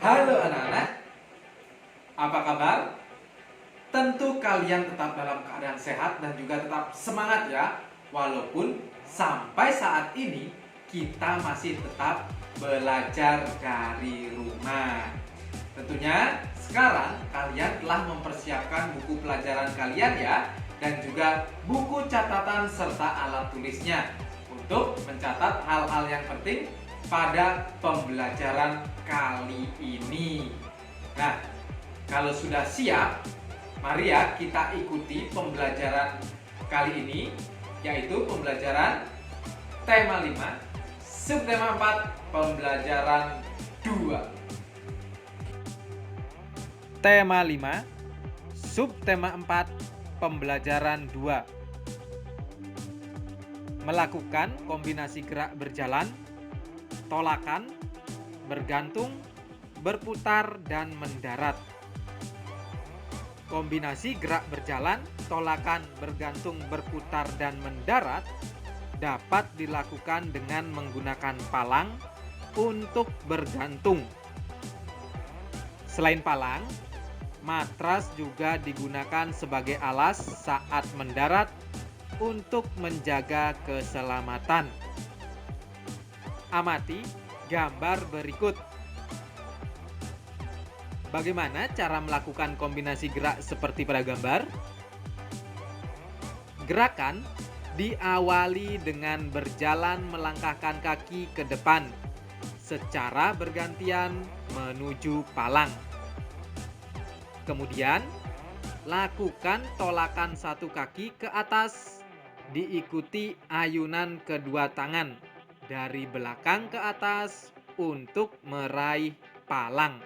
Halo anak-anak, apa kabar? Tentu kalian tetap dalam keadaan sehat dan juga tetap semangat ya. Walaupun sampai saat ini kita masih tetap belajar dari rumah. Tentunya sekarang kalian telah mempersiapkan buku pelajaran kalian ya, dan juga buku catatan serta alat tulisnya untuk mencatat hal-hal yang penting pada pembelajaran kali ini. Nah, kalau sudah siap, mari ya kita ikuti pembelajaran kali ini, yaitu pembelajaran tema 5, subtema 4, pembelajaran 2. Tema 5, subtema 4, pembelajaran 2. Melakukan kombinasi gerak berjalan, tolakan, bergantung, berputar, dan mendarat. Kombinasi gerak berjalan, tolakan, bergantung, berputar, dan mendarat dapat dilakukan dengan menggunakan palang untuk bergantung. Selain palang, matras juga digunakan sebagai alas saat mendarat untuk menjaga keselamatan. Amati gambar berikut. Bagaimana cara melakukan kombinasi gerak seperti pada gambar? Gerakan diawali dengan berjalan melangkahkan kaki ke depan secara bergantian menuju palang. Kemudian, lakukan tolakan satu kaki ke atas, diikuti ayunan kedua tangan dari belakang ke atas untuk meraih palang.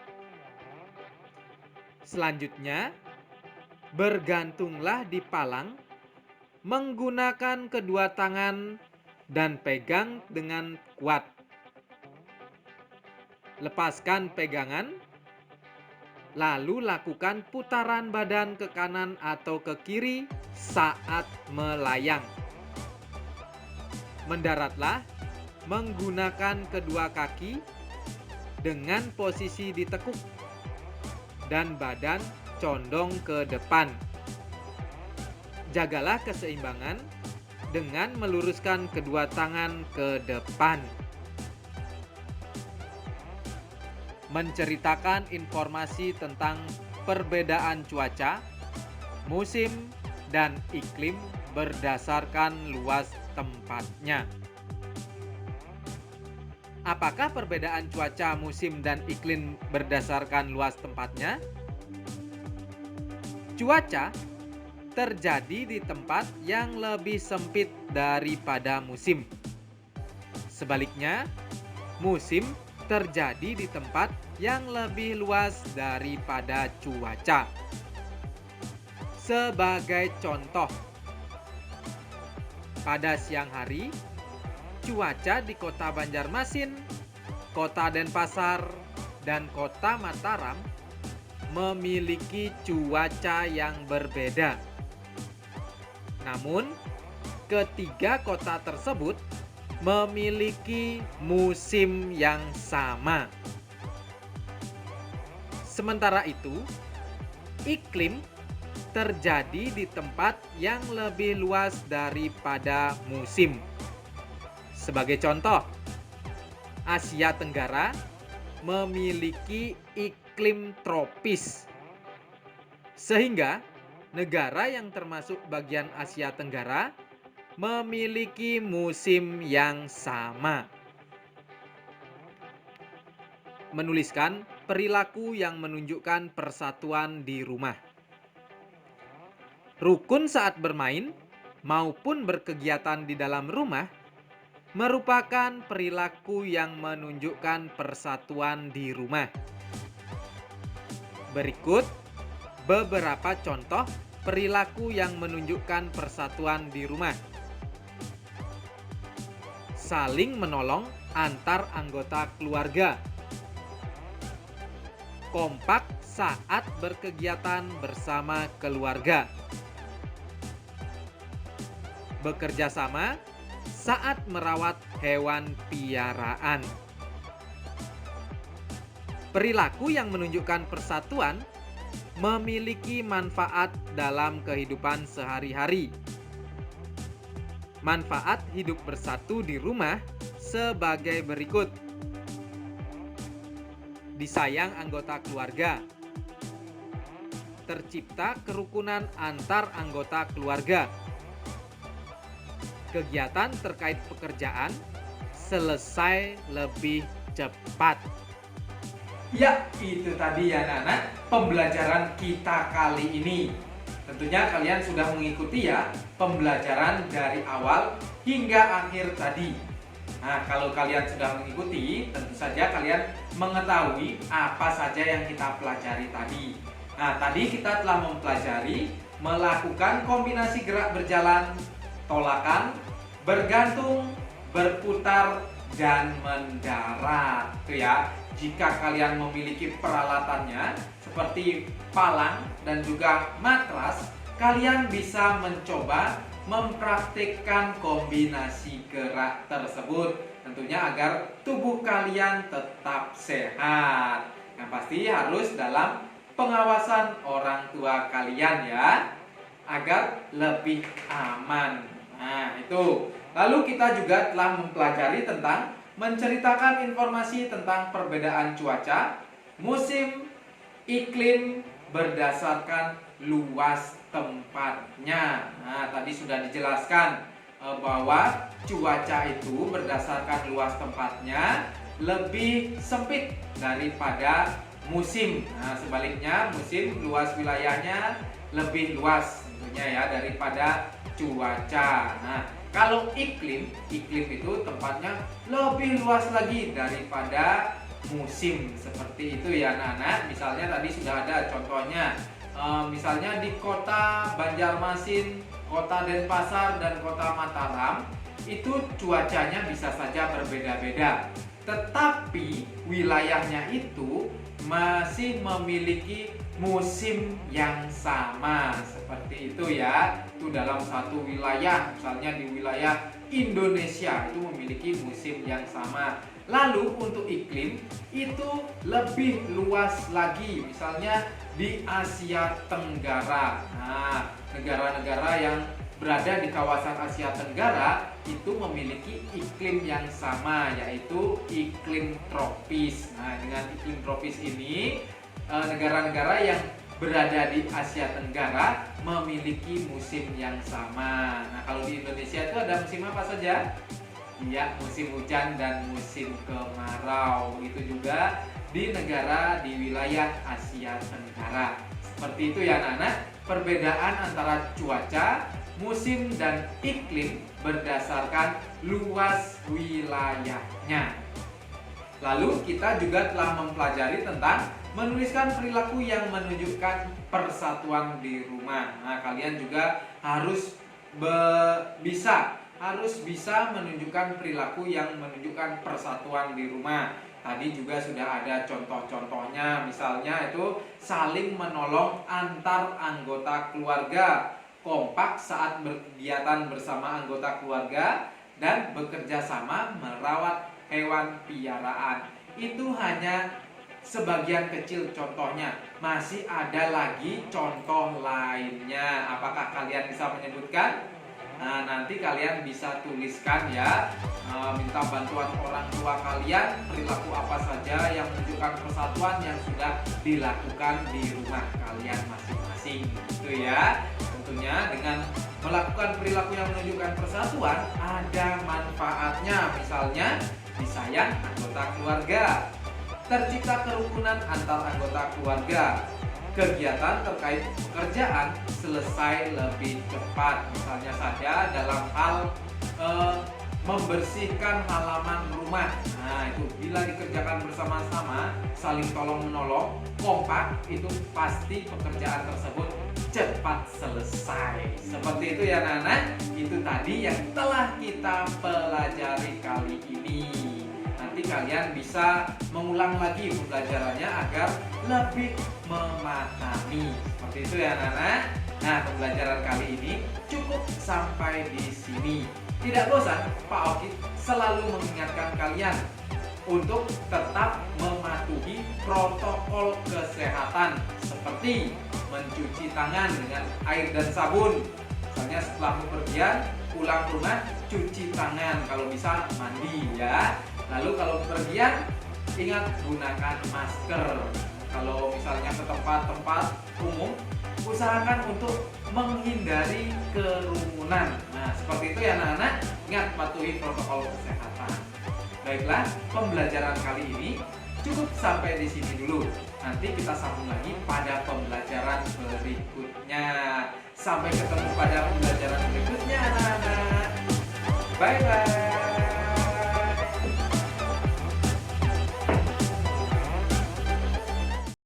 Selanjutnya, bergantunglah di palang menggunakan kedua tangan dan pegang dengan kuat. Lepaskan pegangan, lalu lakukan putaran badan ke kanan atau ke kiri saat melayang. Mendaratlah menggunakan kedua kaki dengan posisi ditekuk dan badan condong ke depan. Jagalah keseimbangan dengan meluruskan kedua tangan ke depan. Menceritakan informasi tentang perbedaan cuaca, musim, dan iklim berdasarkan luas tempatnya. Apakah perbedaan cuaca, musim, dan iklim berdasarkan luas tempatnya? Cuaca terjadi di tempat yang lebih sempit daripada musim. Sebaliknya, musim terjadi di tempat yang lebih luas daripada cuaca. Sebagai contoh, pada siang hari, cuaca di kota Banjarmasin, kota Denpasar, dan kota Mataram memiliki cuaca yang berbeda. Namun, ketiga kota tersebut memiliki musim yang sama. Sementara itu, iklim terjadi di tempat yang lebih luas daripada musim. Sebagai contoh, Asia Tenggara memiliki iklim tropis, sehingga negara yang termasuk bagian Asia Tenggara memiliki musim yang sama. Menuliskan perilaku yang menunjukkan persatuan di rumah. Rukun saat bermain maupun berkegiatan di dalam rumah merupakan perilaku yang menunjukkan persatuan di rumah. Berikut beberapa contoh perilaku yang menunjukkan persatuan di rumah. Saling menolong antar anggota keluarga. Kompak saat berkegiatan bersama keluarga. Bekerja sama saat merawat hewan piaraan. Perilaku yang menunjukkan persatuan memiliki manfaat dalam kehidupan sehari-hari. Manfaat hidup bersatu di rumah sebagai berikut. Disayang anggota keluarga. Tercipta kerukunan antar anggota keluarga. Kegiatan terkait pekerjaan selesai lebih cepat. Ya, itu tadi ya anak-anak pembelajaran kita kali ini. Tentunya kalian sudah mengikuti ya pembelajaran dari awal hingga akhir tadi. Nah, kalau kalian sudah mengikuti, tentu saja kalian mengetahui apa saja yang kita pelajari tadi. Nah, tadi kita telah mempelajari melakukan kombinasi gerak berjalan, tolakan, bergantung, berputar, dan mendarat. Itu ya. Jika kalian memiliki peralatannya seperti palang dan juga matras, kalian bisa mencoba mempraktikkan kombinasi gerak tersebut. Tentunya agar tubuh kalian tetap sehat. Yang pasti harus dalam pengawasan orang tua kalian ya, agar lebih aman. Nah, itu. Lalu kita juga telah mempelajari tentang menceritakan informasi tentang perbedaan cuaca, musim, iklim berdasarkan luas tempatnya. Nah, tadi sudah dijelaskan bahwa cuaca itu berdasarkan luas tempatnya lebih sempit daripada musim. Nah, sebaliknya musim luas wilayahnya lebih luas tentunya ya daripada cuaca. Nah, kalau iklim itu tempatnya lebih luas lagi daripada musim. Seperti itu ya anak-anak. Misalnya tadi sudah ada contohnya. Misalnya di kota Banjarmasin, kota Denpasar, dan kota Mataram, itu cuacanya bisa saja berbeda-beda. Tetapi wilayahnya itu masih memiliki musim yang sama. Seperti itu ya. Itu dalam satu wilayah, misalnya di wilayah Indonesia itu memiliki musim yang sama. Lalu untuk iklim itu lebih luas lagi, misalnya di Asia Tenggara. Nah, negara-negara yang berada di kawasan Asia Tenggara itu memiliki iklim yang sama, yaitu iklim tropis. Nah, dengan iklim tropis ini negara-negara yang berada di Asia Tenggara memiliki musim yang sama. Nah, kalau di Indonesia itu ada musim apa saja? Ya, musim hujan dan musim kemarau. Itu juga di negara di wilayah Asia Tenggara. Seperti itu ya anak-anak, perbedaan antara cuaca, musim, dan iklim berdasarkan luas wilayahnya. Lalu kita juga telah mempelajari tentang menuliskan perilaku yang menunjukkan persatuan di rumah. Nah, kalian juga harus bisa menunjukkan perilaku yang menunjukkan persatuan di rumah. Tadi juga sudah ada contoh-contohnya, misalnya itu saling menolong antar anggota keluarga, kompak saat berkegiatan bersama anggota keluarga, dan bekerja sama merawat hewan piaraan. Itu hanya sebagian kecil contohnya. Masih ada lagi contoh lainnya. Apakah kalian bisa menyebutkan? Nah, nanti kalian bisa tuliskan ya. Minta bantuan orang tua kalian, perilaku apa saja yang menunjukkan persatuan yang sudah dilakukan di rumah kalian masing-masing. Itu ya. Tentunya dengan melakukan perilaku yang menunjukkan persatuan ada manfaatnya. Misalnya disayang anggota keluarga, tercipta kerukunan antar anggota keluarga, kegiatan terkait pekerjaan selesai lebih cepat. Misalnya saja dalam hal membersihkan halaman rumah. Nah, itu bila dikerjakan bersama-sama, saling tolong-menolong, kompak, itu pasti pekerjaan tersebut cepat selesai. Seperti itu ya anak-anak. Itu tadi yang telah kita pelajari kali ini. Nanti kalian bisa mengulang lagi pembelajarannya agar lebih memahami. Seperti itu ya anak-anak. Nah, pembelajaran kali ini cukup sampai di sini. Tidak bosan, Pak Oki selalu mengingatkan kalian untuk tetap mematuhi protokol kesehatan seperti mencuci tangan dengan air dan sabun. Misalnya setelah bepergian, pulang rumah cuci tangan, kalau bisa mandi ya. Lalu kalau bepergian ingat gunakan masker. Kalau misalnya ke tempat-tempat umum, usahakan untuk menghindari kerumunan. Nah, seperti itu ya anak-anak, ingat patuhi protokol kesehatan. Baiklah, pembelajaran kali ini cukup sampai di sini dulu. Nanti kita sambung lagi pada pembelajaran berikutnya. Sampai ketemu pada pembelajaran berikutnya anak-anak. Bye-bye.